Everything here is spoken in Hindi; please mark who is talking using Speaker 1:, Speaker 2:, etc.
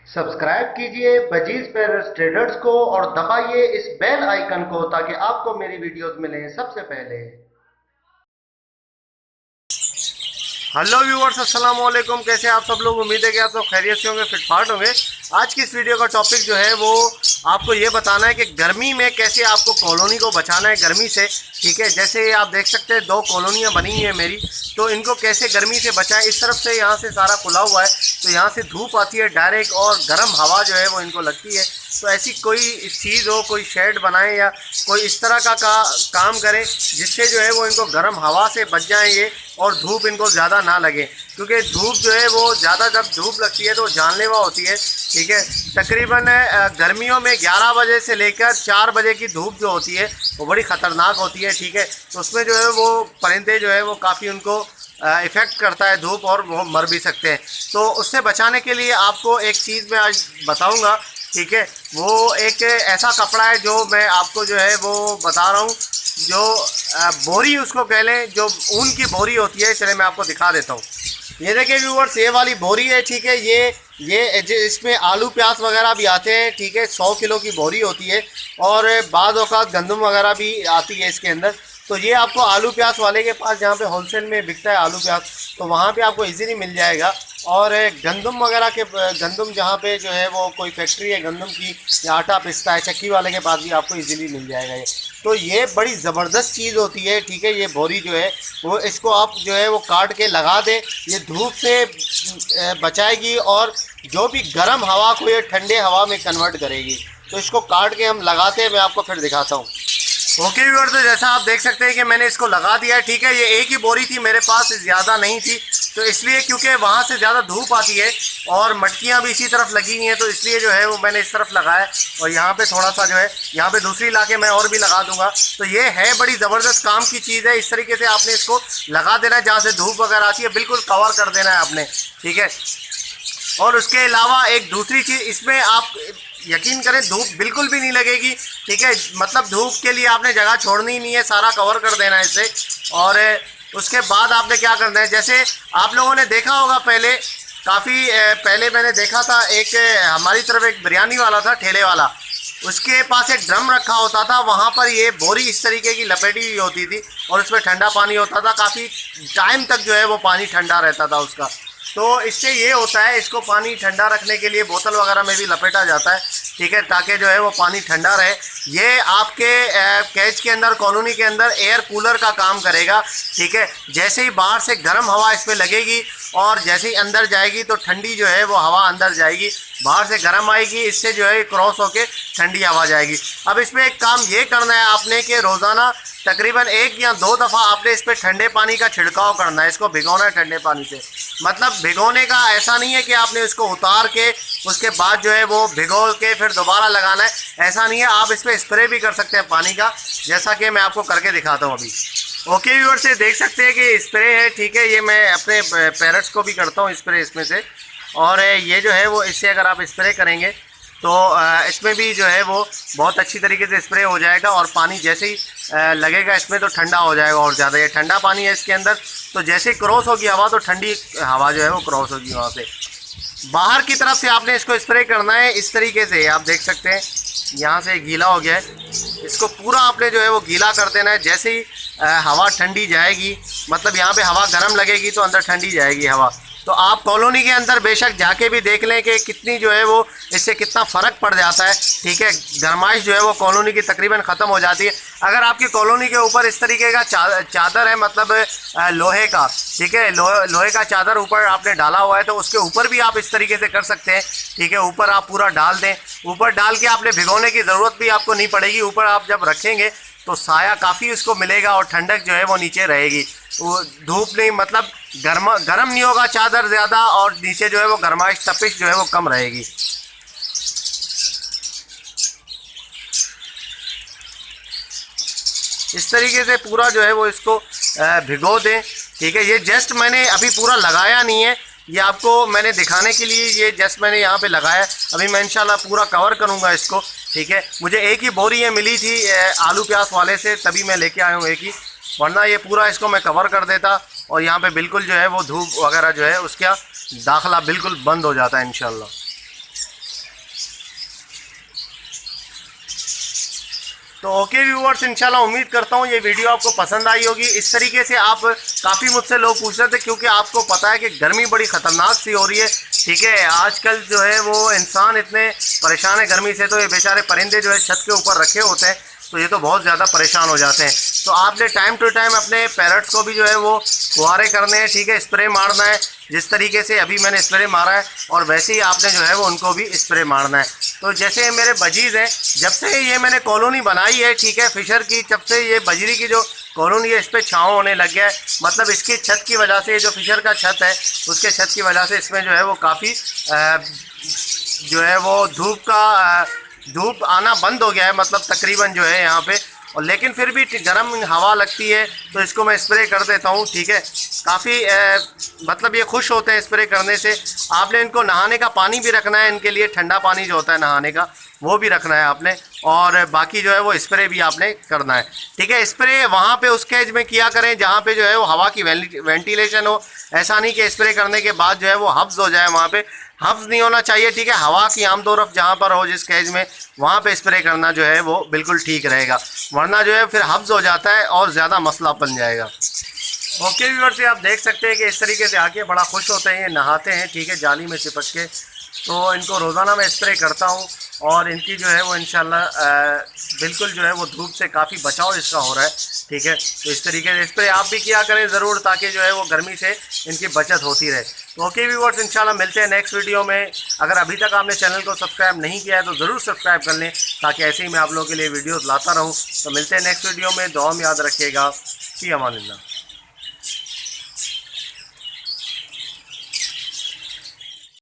Speaker 1: सब्सक्राइब कीजिए बजीज पैरेस ट्रेडर्स को और दबाइए इस बेल आइकन को ताकि आपको मेरी वीडियोस मिलें सबसे पहले। हेलो व्यूअर्स, अस्सलाम वालेकुम। कैसे आप सब लोग? उम्मीद है कि आप सब खैरियत से होंगे, फिटफाट होंगे। आज की इस वीडियो का टॉपिक जो है वो आपको ये बताना है कि गर्मी में कैसे आपको कॉलोनी को बचाना है गर्मी से। ठीक है, जैसे आप देख सकते हैं 2 कॉलोनियाँ बनी हुई है मेरी, तो इनको कैसे गर्मी से बचाएं। इस तरफ से यहाँ से सारा खुला हुआ है, तो यहाँ से धूप आती है डायरेक्ट और गर्म हवा जो है वो इनको लगती है। तो ऐसी कोई चीज़ हो, कोई शेड बनाएं या कोई इस तरह का काम करें जिससे जो है वो इनको गर्म हवा से बच जाएं ये, और धूप इनको ज़्यादा ना लगे, क्योंकि धूप जो है वो ज़्यादा जब धूप लगती है तो जानलेवा होती है। ठीक है, तकरीबन गर्मियों में 11 बजे से लेकर 4 बजे की धूप जो होती है वो बड़ी ख़तरनाक होती है। ठीक है, तो उसमें जो है वो परिंदे जो है वो काफ़ी उनको इफ़ेक्ट करता है धूप, और वो मर भी सकते हैं। तो उससे बचाने के लिए आपको एक चीज़ मैं आज बताऊँगा। ठीक है, वो एक ऐसा कपड़ा है जो मैं आपको जो है वो बता रहा हूँ, जो बोरी उसको कह लें, जो ऊन की बोरी होती है। चले मैं आपको दिखा देता हूँ। ये देखिए व्यूअर्स, ये वाली बोरी है। ठीक है, ये इसमें आलू प्याज वगैरह भी आते हैं। ठीक है, 100 किलो की बोरी होती है, और बाज़ औक़ात गंदम वगैरह भी आती है इसके अंदर। तो ये आपको आलू प्याज वाले के पास, जहाँ पे होलसेल में बिकता है आलू प्याज, तो वहाँ पे आपको इजीली मिल जाएगा। और गंदम वगैरह के, गंदम जहाँ पे जो है वो कोई फैक्ट्री है गंदम की या आटा पिसता है, चक्की वाले के पास भी आपको इजीली मिल जाएगा ये। तो ये बड़ी ज़बरदस्त चीज़ होती है। ठीक है, ये बोरी जो है वो, इसको आप जो है वो काट के लगा दें, ये धूप से बचाएगी और जो भी गर्म हवा को ये ठंडे हवा में कन्वर्ट करेगी। तो इसको काट के हम लगाते हैं, मैं आपको फिर दिखाता हूँ। ओके व्यूअर्स, तो जैसा आप देख सकते हैं कि मैंने इसको लगा दिया है। ठीक है, ये एक ही बोरी थी मेरे पास, ज़्यादा नहीं थी, तो इसलिए क्योंकि वहाँ से ज़्यादा धूप आती है और मटकियाँ भी इसी तरफ लगी हुई हैं, तो इसलिए जो है वो मैंने इस तरफ लगाया। और यहाँ पे थोड़ा सा जो है, यहाँ पे दूसरी लाके मैं और भी लगा दूंगा। तो ये है बड़ी ज़बरदस्त काम की चीज़ है। इस तरीके से आपने इसको लगा देना है, जहाँ से धूप वगैरह आती है बिल्कुल कवर कर देना है आपने। ठीक है, और उसके अलावा एक दूसरी चीज़, इसमें आप यकीन करें धूप बिल्कुल भी नहीं लगेगी। ठीक है, मतलब धूप के लिए आपने जगह छोड़नी नहीं है, सारा कवर कर देना है इससे। और उसके बाद आपने क्या करना है, जैसे आप लोगों ने देखा होगा पहले, काफ़ी पहले मैंने देखा था, एक हमारी तरफ एक बिरयानी वाला था, ठेले वाला, उसके पास एक ड्रम रखा होता था, वहाँ पर ये बोरी इस तरीके की लपेटी हुई होती थी और उसमें ठंडा पानी होता था। काफ़ी टाइम तक जो है वो पानी ठंडा रहता था उसका। तो इससे ये होता है, इसको पानी ठंडा रखने के लिए बोतल वगैरह में भी लपेटा जाता है। ठीक है, ताकि जो है वो पानी ठंडा रहे। ये आपके कैच के अंदर, कॉलोनी के अंदर एयर कूलर का काम करेगा। ठीक है, जैसे ही बाहर से गर्म हवा इस पर लगेगी और जैसे ही अंदर जाएगी तो ठंडी जो है वो हवा अंदर जाएगी, बाहर से गर्म आएगी, इससे जो है क्रॉस होके ठंडी हवा जाएगी। अब इसमें एक काम ये करना है आपने कि रोज़ाना तकरीबन 1 या 2 दफ़ा आपने इस पर ठंडे पानी का छिड़काव करना है। इसको भिगोना है ठंडे पानी से। मतलब भिगोने का ऐसा नहीं है कि आपने इसको उतार के उसके बाद जो है वो भिगो के फिर दोबारा लगाना है, ऐसा नहीं है। आप इस पर स्प्रे भी कर सकते हैं पानी का, जैसा कि मैं आपको करके दिखाता हूँ अभी। ओके व्यूअर्स, से देख सकते हैं कि स्प्रे है। ठीक है, ये मैं अपने पैरट्स को भी करता हूँ स्प्रे इसमें से। और ये जो है वो, इससे अगर आप स्प्रे करेंगे तो इसमें भी जो है वो बहुत अच्छी तरीके से स्प्रे हो जाएगा, और पानी जैसे ही लगेगा इसमें तो ठंडा हो जाएगा और ज़्यादा। ये ठंडा पानी है इसके अंदर, तो जैसे ही क्रॉस होगी हवा तो ठंडी हवा जो है वो क्रॉस होगी वहाँ से। बाहर की तरफ से आपने इसको स्प्रे करना है इस तरीके से। आप देख सकते हैं यहाँ से गीला हो गया है, इसको पूरा आपने जो है वो गीला कर देना है। जैसे ही हवा ठंडी जाएगी, मतलब यहाँ पे हवा गर्म लगेगी तो अंदर ठंडी जाएगी हवा। तो आप कॉलोनी के अंदर बेशक जाके भी देख लें कि कितनी जो है वो, इससे कितना फ़र्क पड़ जाता है। ठीक है, गर्माइश जो है वो कॉलोनी की तकरीबन ख़त्म हो जाती है। अगर आपकी कॉलोनी के ऊपर इस तरीके का चादर है, मतलब लोहे का, ठीक है, लोहे का चादर ऊपर आपने डाला हुआ है, तो उसके ऊपर भी आप इस तरीके से कर सकते हैं। ठीक है, ऊपर आप पूरा डाल दें। ऊपर डाल के आपने भिगोने की ज़रूरत भी आपको नहीं पड़ेगी। ऊपर आप जब रखेंगे तो साया काफ़ी उसको मिलेगा और ठंडक जो है वो नीचे रहेगी। वो धूप नहीं, मतलब गर्म नहीं होगा चादर ज़्यादा, और नीचे जो है वो गर्माइश, तपिश जो है वो कम रहेगी। इस तरीके से पूरा जो है वो इसको भिगो दें। ठीक है, ये जस्ट मैंने अभी पूरा लगाया नहीं है, ये आपको मैंने दिखाने के लिए ये जस्ट मैंने यहाँ पे लगाया। अभी मैं इंशाल्लाह पूरा कवर करूँगा इसको। ठीक है, मुझे एक ही बोरी ये मिली थी आलू प्याज वाले से, तभी मैं लेके आया हूँ एक ही, वरना ये पूरा इसको मैं कवर कर देता और यहाँ पे बिल्कुल जो है वो धूप वगैरह जो है उसका दाखला बिल्कुल बंद हो जाता है इंशाल्लाह। तो ओके व्यूअर्स, इंशाल्लाह उम्मीद करता हूँ ये वीडियो आपको पसंद आई होगी। इस तरीके से आप काफ़ी मुझसे लोग पूछ रहे थे, क्योंकि आपको पता है कि गर्मी बड़ी ख़तरनाक सी हो रही है, ठीक है। आजकल जो है वो इंसान इतने परेशान है गर्मी से, तो ये बेचारे परिंदे जो है छत के ऊपर रखे होते हैं, तो ये तो बहुत ज़्यादा परेशान हो जाते हैं। तो आपने टाइम टू टाइम अपने पैरट्स को भी जो है वो फुहारे करने हैं, ठीक है, स्प्रे मारना है। जिस तरीके से अभी मैंने स्प्रे मारा है, और वैसे ही आपने जो है वो उनको भी स्प्रे मारना है। तो जैसे मेरे बजीज़ हैं, जब से ये मैंने कॉलोनी बनाई है, ठीक है, फिशर की, जब से ये बजरी की जो कॉलोनी है इस पर छाँव होने लग गया है। मतलब इसकी छत की वजह से, जो फिशर का छत है उसके छत की वजह से इसमें जो है वो काफ़ी जो है वो धूप आना बंद हो गया है, मतलब तकरीबन जो है यहाँ पे। और लेकिन फिर भी गर्म हवा लगती है, तो इसको मैं स्प्रे कर देता हूँ, ठीक है। काफ़ी मतलब ये खुश होते हैं स्प्रे करने से। आपने इनको नहाने का पानी भी रखना है, इनके लिए ठंडा पानी जो होता है नहाने का वो भी रखना है आपने, और बाकी जो है वो स्प्रे भी आपने करना है, ठीक है। स्प्रे वहाँ पे उस केज में किया करें जहाँ पे जो है वो हवा की वेंटिलेशन हो। ऐसा नहीं कि स्प्रे करने के बाद जो है वो हब्स हो जाए, वहाँ पे हब्स नहीं होना चाहिए, ठीक है। हवा की आमदोरफ़ जहाँ पर हो जिस केज में, वहाँ पे स्प्रे करना जो है वो बिल्कुल ठीक रहेगा, वरना जो है फिर हब्स हो जाता है और ज़्यादा मसला बन जाएगा। ओके व्यूअर्स, आप देख सकते हैं कि इस तरीके से आके बड़ा खुश होते हैं, ये नहाते हैं, ठीक है, जाली में चिपक के। तो इनको रोज़ाना मैं स्प्रे करता हूँ, और इनकी जो है वो इंशाल्लाह बिल्कुल जो है वो धूप से काफ़ी बचाव इसका हो रहा है, ठीक है। तो इस तरीके से स्प्रे आप भी किया करें ज़रूर, ताकि जो है वो गर्मी से इनकी बचत होती रहे। तो ओके व्यूअर्स, इंशाल्लाह मिलते हैं नेक्स्ट वीडियो में। अगर अभी तक आपने चैनल को सब्सक्राइब नहीं किया है तो ज़रूर सब्सक्राइब कर लें, ताकि ऐसे ही मैं आप लोगों के लिए वीडियोज़ लाता रहूँ। तो मिलते हैं नेक्स्ट वीडियो में, दुआ में याद रखिएगा। फ़ी अमानिल्लाह।